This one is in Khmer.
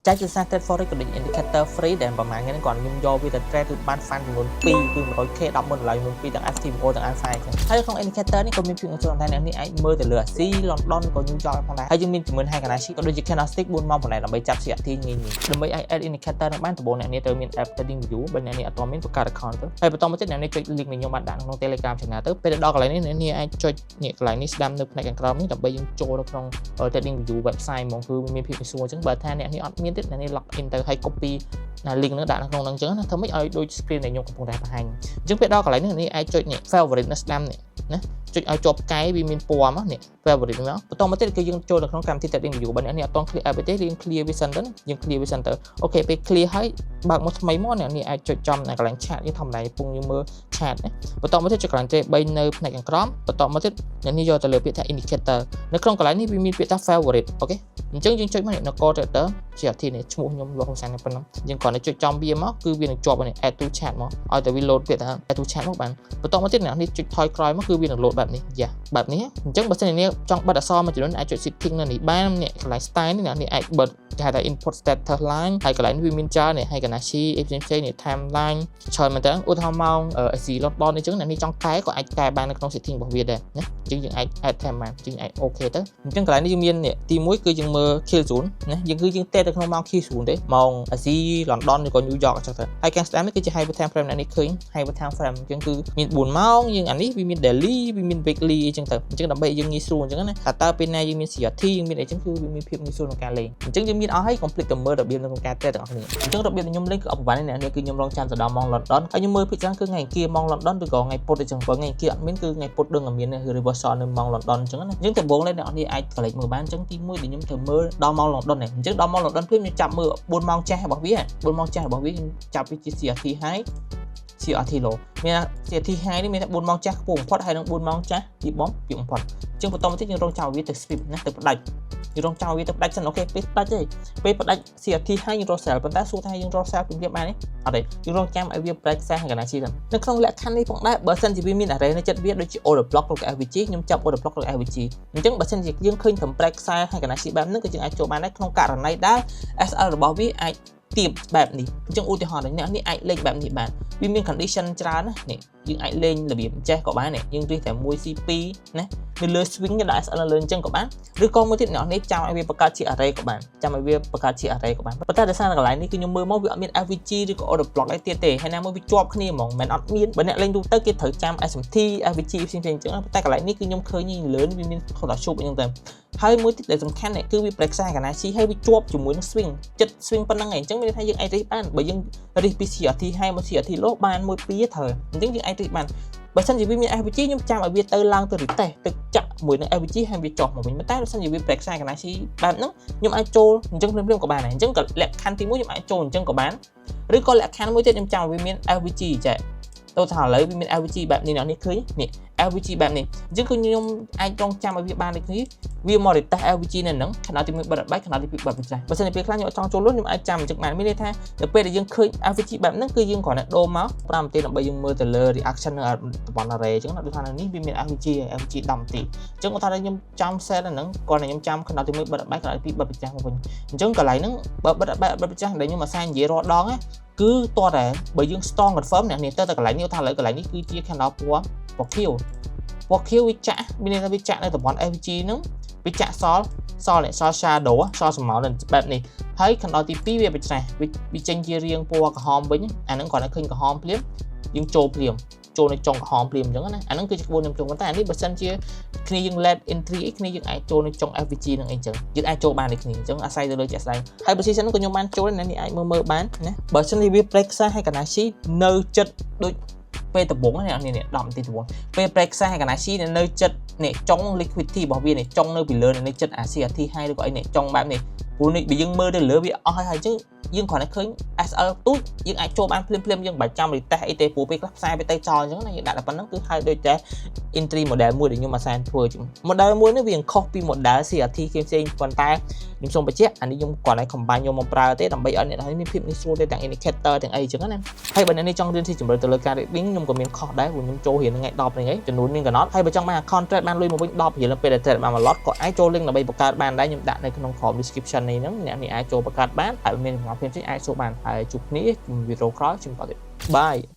ចាច់ជាសារ trade forex ក៏ដូច indicator free ដែលប្រហែលហ្នឹងគាត់ខ្ញុំយកវាទៅ trade គឺបាន fan ចំនួន2គឺ 100k 100000ដុល្លារចំនួន2ទាំង FTPO ទាំង Alpha ចឹងហើយក្នុង indicator នេះក៏មានភាពងាយស្រួលតែអ្នកនេះអាចមើលទៅលើ ASI London ក៏ New York ផងដែរហើយយើងមានជំនួយ Hikanashi ក៏ដូចជា candlestick 4ម៉ោងផងដែរដើម្បីចាប់ CRT ងាយៗដើម្បីអាច add indicator នឹងបានដំបូងអ្នកនេះត្រូវមាន app trading view បើអ្នកនេះអត់ទាន់មានបង្កើត account ទៅហើយបន្តមកទៀតអ្នកនេះចុច link នេះខ្ញុំបានដាក់ក្នុង Telegram channel ទៅពេលទៅដល់កន្លែងនេះអ្នកនេះអាចចុចនេះកន្លែងនេះស្ដាំនៅផ្នែកខាងក្រោមនេះដើម្បីយើងចូលទៅក្នុង trading view website ហ្មងគឺមានភាពងាយស្រួលអញ្ចឹងបើថាអ្នកនេះអត់មានទៀតអ្នកនេះ log in ទៅហើយ copy link ហ្នឹងដាក់នៅក្នុងហ្នឹងអញ្ចឹងណាធ្វើម៉េចឲ្យដូច screen ដែលខ្ញុំកំពុងតែបង្ហាញអញ្ចឹងពេលដល់កន្លែងនេះអ្នកនេះអាចចុចនេះ favorite នៅស្ដាំនេះណាចុចឲ្យជាប់ផ្កាយវាមានពណ៌មកនេះ favorite ហ្នឹងបន្តមកទៀតគឺយើងចូលទៅក្នុងកម្មវិធី trading view បើអ្នកនេះអត់ទាន់ clear app ទេយើង clear វាសិនទៅយើង clear វាសិនទៅអូខេពេល clear ហើយបើកមកថ្មីមកអ្នកនេះអាចចុចចំនៅកន្លែង chat យើងធម្មតាពងយើងមើល chat ណាបន្តមកទៀតចុចកន្លែង 3 នៅផ្នែកខាងក្រោមបន្តមកទៀតអ្នកនេះយកទៅលើពាក្យថា indicator នៅក្នុងកន្លែងនេះវាមានពាក្យថា favorite អូខេអញ្ចឹងយើងចុចមកនេះនៅ call trader ជាអធិនេះឈ្មោះខ្ញុំលោកហ៊ុនសែនប៉ុណ្ណឹងយើងគ្រាន់តែចុចចំវាមកគឺវានឹងជាប់នេះ add to chat មកឲ្យតែវា load ពាក្យថា add to chat មកបានបន្តមកទៀតអ្នកនេះចុចថយក្រោយមកគឺវានឹង load បែបនេះយ៉ាបែបនេះអញ្ចឹងបើសិនជាអ្នកចង់បិទអក្សរមួយចំនួនអាចចុច setting នៅនេះបាននេះកន្លែង style នេះអ្នកនេះអាចបិទគេហៅថា input status line ហើយកន្លែងនេះវាមានច្រើននេះ Hikanashi ផ្សេងៗនេះ timeline ច្រើនមែនតើឧទាហរណ៍ម៉ោង AC London នេះអញ្ចឹងអ្នកនេះចង់កែក៏អាចកែបាននៅក្នុង setting របស់វាដែរណាអញ្ចឹងយើងអាច add thêmបានយើងអាច OK ទៅអញ្ចឹងកន្លែងនេះយើងមាននេះទី1គឺយើងមើល Q0 ណាយើងទេទៅក្នុងម៉ោង Q0 ទេម៉ោង AC London ឬក៏ New York អញ្ចឹងទៅហើយ Candlestick នេះគឺជា hyper time frame អ្នកនេះឃើញ hyper time frame អញ្ចឹងគឺមាន4ម៉ោងយើងអានេះវាមាន daily វាមាន weekly អញ្ចឹងទៅអញ្ចឹងដើម្បីយើងងាយស្រួលអញ្ចឹងណាថាតើពេលណាយើងមាន CRT យើងមានអីអញ្ចឹងគឺវាមានភាពងាយស្រួលក្នុងការលេងអញ្ចឹងយើងមានអស់ហើយកុំភ្លេចទៅមើលរបៀបក្នុងការ trade ទាំងអស់គ្នាអញ្ចឹងរបៀបខ្ញុំលេងគឺអបវ៉ាន់នេះគឺខ្ញុំរងចាំទៅដល់ម៉ោង London ហើយខ្ញុំមើលភាគច្រើនគឺថ្ងៃអង្គារម៉ោង London ឬក៏ថ្ងៃពុធអញ្ចឹងបើថ្ងៃអង្គារអត់មានគឺថ្ងៃពុធដឹងតែមាន reversal នៅម៉ោង London អញ្ចឹងណាអញ្ចឹងដំបូងលេងអ្នកនរអាចកលេចមើលបានអញ្ចឹងទី1ដែលខ្ញុំត្រូវមើលដល់ម៉ោង London នេះអញ្ចឹងដល់ម៉ោង London ខ្ញុំចាប់មើល4ម៉ោងចាស់របស់វា4ម៉ោងចាស់របស់វាខ្ញុំចាប់វាជា CRT high CRT low មាន CRT high នេះមានតែ4ម៉ោងចាស់ខ្ពស់បំផុតហើយនឹង4ម៉ោងចាស់ទីបំផុតអញ្ចឹងបន្តមកទៀតយើងរងចាំវាទៅ sweep ណាទៅផ្ដាច់យើងរងចាំវាទៅផ្ដាច់សិនអូខេពេលផ្ដាច់ទេពេលផ្ដាច់ CRT high យើងរក sell ប៉ុន្តែសួរថាយើងរក sell ពីវាបានទេអត់ទេយើងរងចាំឲ្យវា break sell ហើយកណាជីទៅនៅក្នុងលក្ខខណ្ឌនេះផងដែរបើសិនជាវាមាន array នៅចិត្តវាដូចជា order block ឬក៏ FVG ខ្ញុំចាប់ order block ឬ FVG អញ្ចឹងបើសិនជាយើងឃើញត្រឹម break sell ហើយកណាជីបែបហ្នឹងគឺយើងអាចចូលបានដែរក្នុងករណីដែល SL របស់វាអាចទៀបបែបនេះអញ្ចឹងឧទាហរណ៍នេះអាចលេងបែបនេះបានវាមាន condition ច្រើនណានេះយើងអាចលេងរបៀបចេះក៏បាននេះយើងរៀបតែមួយ C2 ណានៅលើ swing ដាក់ SL នៅលើអញ្ចឹងក៏បានឬក៏មួយទៀតអ្នកនេះចាំឲ្យវាបង្កើតជា array ក៏បានចាំឲ្យវាបង្កើតជា array ក៏បានប៉ុន្តែដោយសារកន្លែងនេះគឺខ្ញុំមើលមកវាអត់មាន FVG ឬក៏ order block អីទៀតទេហើយណាមួយវាជាប់គ្នាហ្មងមិនអត់មានបើអ្នកលេងទូទៅគេត្រូវចាំ SMT FVG ផ្សេងៗអញ្ចឹងប៉ុន្តែកន្លែងនេះគឺខ្ញុំឃើញលើវាមាន Photoshop អញ្ចឹងទៅហើយមួយទៀតដែលសំខាន់គឺវា break side កណាជីហើយវាជាប់ជាមួយនឹង swing ចិត្ត swing ប៉ុណ្ណឹងឯងអញ្ចឹងមានថាយើងអាចរិះបានបើយើងរិះពី CRT ហើយមក CRT low បាន1 2ត្រូវអញ្ចឹងយើងអាចរិះបានបើសិនជាវាមាន FVG ខ្ញុំចាំឲ្យវាទៅឡើងទៅ retest ទៅចាក់មួយនឹង FVG ហើយវាចុះមកវិញតែបើសិនជាវា break side កណាជីបែបហ្នឹងខ្ញុំអាចចូលអញ្ចឹងភ្លាមៗក៏បានដែរអញ្ចឹងក៏លក្ខខណ្ឌទី1ខ្ញុំអាចចូលអញ្ចឹងក៏បានឬក៏លក្ខខណ្ឌមួយទៀតខ្ញុំចាំឲ្យវាមាន FVG ចាទៅថាឥឡូវវាមាន FVG បែបនេះអ្នកនេះឃើញនេះ FVG បែបនេះអញ្ចឹងគឺខ្ញុំអាចចងចាំឲ្យវាបានដូចនេះវាមក retest FVG នៅហ្នឹងខណៈទី1បិទបែកខណៈទី2បិទវិចារបើសិនជាពេលខ្លះខ្ញុំអត់ចង់ចូលលុយខ្ញុំអាចចាំអញ្ចឹងបានមានន័យថានៅពេលដែលយើងឃើញ FVG បែបហ្នឹងគឺយើងគ្រាន់តែដូរមក5នាទីដើម្បីយើងមើលទៅលើ reaction នៅតំបន់ array អញ្ចឹងដូចថានៅនេះវាមាន FVG 10នាទីអញ្ចឹងគាត់ថាខ្ញុំចាំ set នៅហ្នឹងគាត់តែខ្ញុំចាំខណៈទី1បិទបែកខណៈទី2បិទវិចារមកវិញអញ្ចឹងកន្លែងហ្នឹងបើបិទបែកបិទវិចារដែលខ្ញុំអាសានិយាយរាល់ដងគឺតោះតែបើយើង strong confirm អ្នកនេះទៅតែកន្លែងនេះថាឥឡូវកន្លែងនេះគឺជា candle ពណ៌ Q វាចាក់មានន័យថាវាចាក់នៅតំបន់ FVG ហ្នឹងវាចាក់សល់នេះសល់ shadow សល់សម្ោលនៅបែបនេះហើយខណ្ឌទី2វាបិច្រាស់វាចេញជារាងពណ៌ក្រហមវិញអាហ្នឹងគាត់តែឃើញក្រហមភ្លាមយើងចូលភ្លាមចូលនៅចុងក្រហមភ្លាមអញ្ចឹងណាអាហ្នឹងគឺជាក្បួនខ្ញុំចុងប៉ុន្តែអានេះបើសិនជាគ្នាយើង let entry អីគ្នាយើងអាចចូលនៅចុង FVG ហ្នឹងអីចឹងយើងអាចចូលបានដូចគ្នាអញ្ចឹងអាស្រ័យទៅលើជាក់ស្ដែងហើយ position ហ្នឹងក៏ខ្ញុំបានចូលនេះអាចមើលបានណាបើសិនជាវា break side ហើយកណាជីនៅចិត្តដូចពេលដំបងនេះ10នាទីដំបងពេល break side ហើយកណាជីនៅចិត្តនេះចុង liquidity របស់វានេះចុងនៅពីលើនេះចិត្ត CRT high ឬក៏អីនេះចុងបែបនេះព្រោះនេះបើយើងមើលទៅលើវាអស់ហើយអញ្ចឹងយើងគ្រាន់តែឃើញ SL ទូចយើងអាចចូលបានភ្លាមយើងមិនបាច់ចាំ retest អីទេព្រោះពេលខ្លះផ្សាយទៅចោលអញ្ចឹងណាយើងដាក់តែប៉ុណ្្នឹងគឺហើយដូចតែ entry model មួយដែលខ្ញុំអាសានធ្វើជា model មួយនេះវាខុសពី model CRT ផ្សេងប៉ុន្តែ ខ្ញុំសូមបញ្ជាក់អានេះខ្ញុំគាត់ឲ្យ combine យកមកប្រើទេដើម្បីឲ្យអ្នកនរមានភាពងាយស្រួលទៅទាំង indicator ទាំងអីចឹងណាហើយបើអ្នកនេះចង់រៀនស៊ីជម្រៅទៅលើការ reading ខ្ញុំក៏មានខុសដែរព្រោះខ្ញុំចូលរៀនថ្ងៃ10នេះឯងចំនួនមានកំណត់ហើយបើចង់បាន contract បានលុយមកវិញ10រៀលពេលដែល trade បានមួយ lot ក៏អាចចូល link ដើម្បីបង្កើតបានដែរខ្ញុំដាក់នៅក្នុងក្រោម description នេះហ្នឹងអ្នកនេះអាចចូលបង្កើតបានហើយមានកំណត់ផ្សេងៗអាចចូលបានហើយជួបគ្នាវីដេអូក្រោយជម្រាបលា Bye